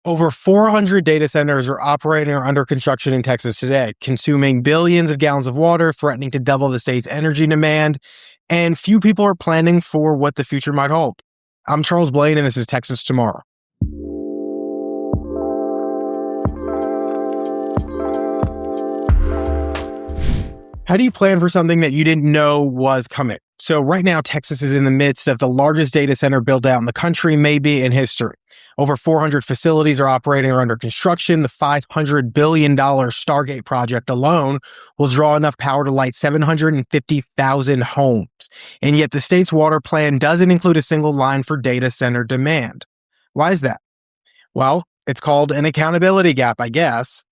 Over 400 data centers are operating or under construction in Texas today, consuming billions of gallons of water, threatening to double the state's energy demand, and few people are planning for what the future might hold. I'm Charles Blaine, and this is Texas Tomorrow. How do you plan for something that you didn't know was coming? So right now, Texas is in the midst of the largest data center build out in the country, maybe in history. Over 400 facilities are operating or under construction. The $500 billion Stargate project alone will draw enough power to light 750,000 homes. And yet the state's water plan doesn't include a single line for data center demand. Why is that? Well, it's called an accountability gap, I guess.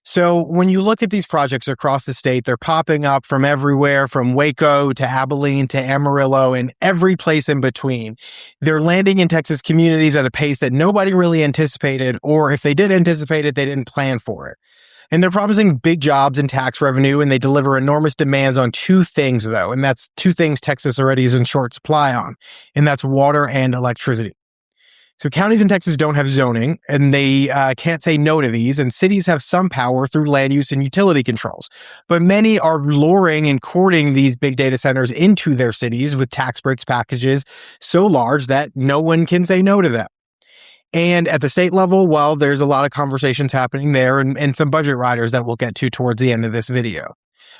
So when you look at these projects across the state, they're popping up from everywhere, from Waco to Abilene to Amarillo and every place in between. They're landing in Texas communities at a pace that nobody really anticipated, or if they did anticipate it, they didn't plan for it. And they're promising big jobs and tax revenue, and they deliver enormous demands on two things, though. And that's two things Texas already is in short supply on, and that's water and electricity. So counties in Texas don't have zoning, and they can't say no to these, and cities have some power through land use and utility controls. But many are luring and courting these big data centers into their cities with tax breaks packages so large that no one can say no to them. And at the state level, well, there's a lot of conversations happening there and some budget riders that we'll get to towards the end of this video.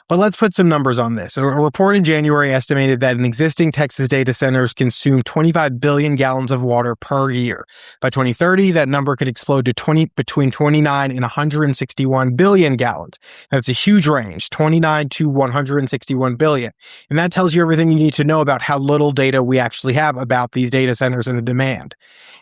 But let's put some numbers on this. A report in January estimated that existing Texas data centers consume 25 billion gallons of water per year. By 2030, that number could explode to between 29 and 161 billion gallons. That's a huge range, 29 to 161 billion. And that tells you everything you need to know about how little data we actually have about these data centers and the demand.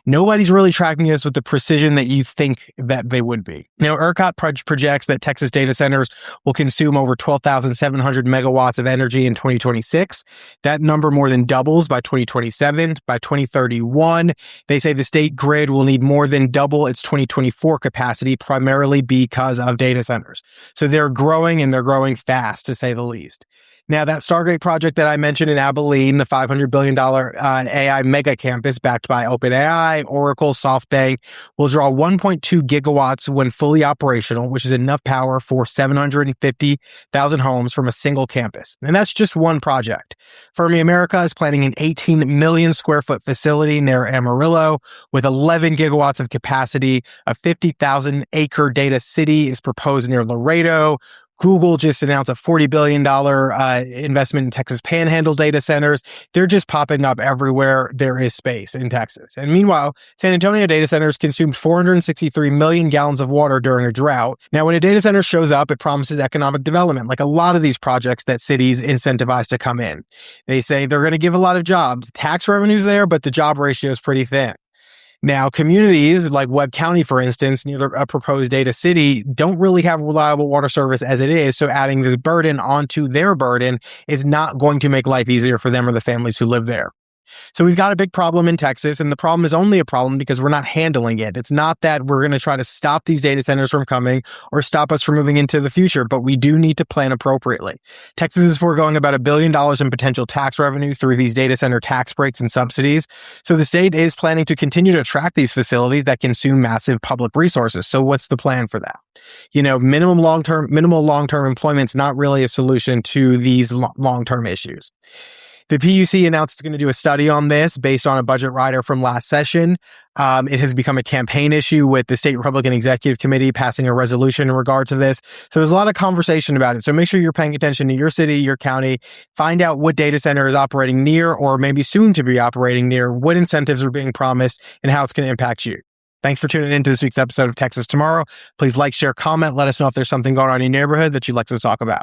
Nobody's really tracking this with the precision that you think that they would be. Now, ERCOT projects that Texas data centers will consume over 12,700 megawatts of energy in 2026. That number more than doubles by 2027. By 2031, they say the state grid will need more than double its 2024 capacity, primarily because of data centers. So they're growing, and they're growing fast, to say the least. Now, that Stargate project that I mentioned in Abilene, the $500 billion AI mega campus backed by OpenAI, Oracle, SoftBank, will draw 1.2 gigawatts when fully operational, which is enough power for 750,000 homes from a single campus. And that's just one project. Fermi America is planning an 18 million square foot facility near Amarillo with 11 gigawatts of capacity. A 50,000 acre data city is proposed near Laredo. Google just announced a $40 billion investment in Texas Panhandle data centers. They're just popping up everywhere there is space in Texas. And meanwhile, San Antonio data centers consumed 463 million gallons of water during a drought. Now, when a data center shows up, it promises economic development, like a lot of these projects that cities incentivize to come in. They say they're going to give a lot of jobs. Tax revenue's there, but the job ratio is pretty thin. Now, communities like Webb County, for instance, near a proposed data city, don't really have reliable water service as it is, so adding this burden onto their burden is not going to make life easier for them or the families who live there. So we've got a big problem in Texas, and the problem is only a problem because we're not handling it. It's not that we're going to try to stop these data centers from coming or stop us from moving into the future, but we do need to plan appropriately. Texas is foregoing about $1 billion in potential tax revenue through these data center tax breaks and subsidies. So the state is planning to continue to track these facilities that consume massive public resources. So what's the plan for that? Minimal long-term employment's not really a solution to these long-term issues. The PUC announced it's going to do a study on this based on a budget rider from last session. It has become a campaign issue with the State Republican Executive Committee passing a resolution in regard to this. So there's a lot of conversation about it. So make sure you're paying attention to your city, your county. Find out what data center is operating near or maybe soon to be operating near, what incentives are being promised, and how it's going to impact you. Thanks for tuning in to this week's episode of Texas Tomorrow. Please like, share, comment. Let us know if there's something going on in your neighborhood that you'd like us to talk about.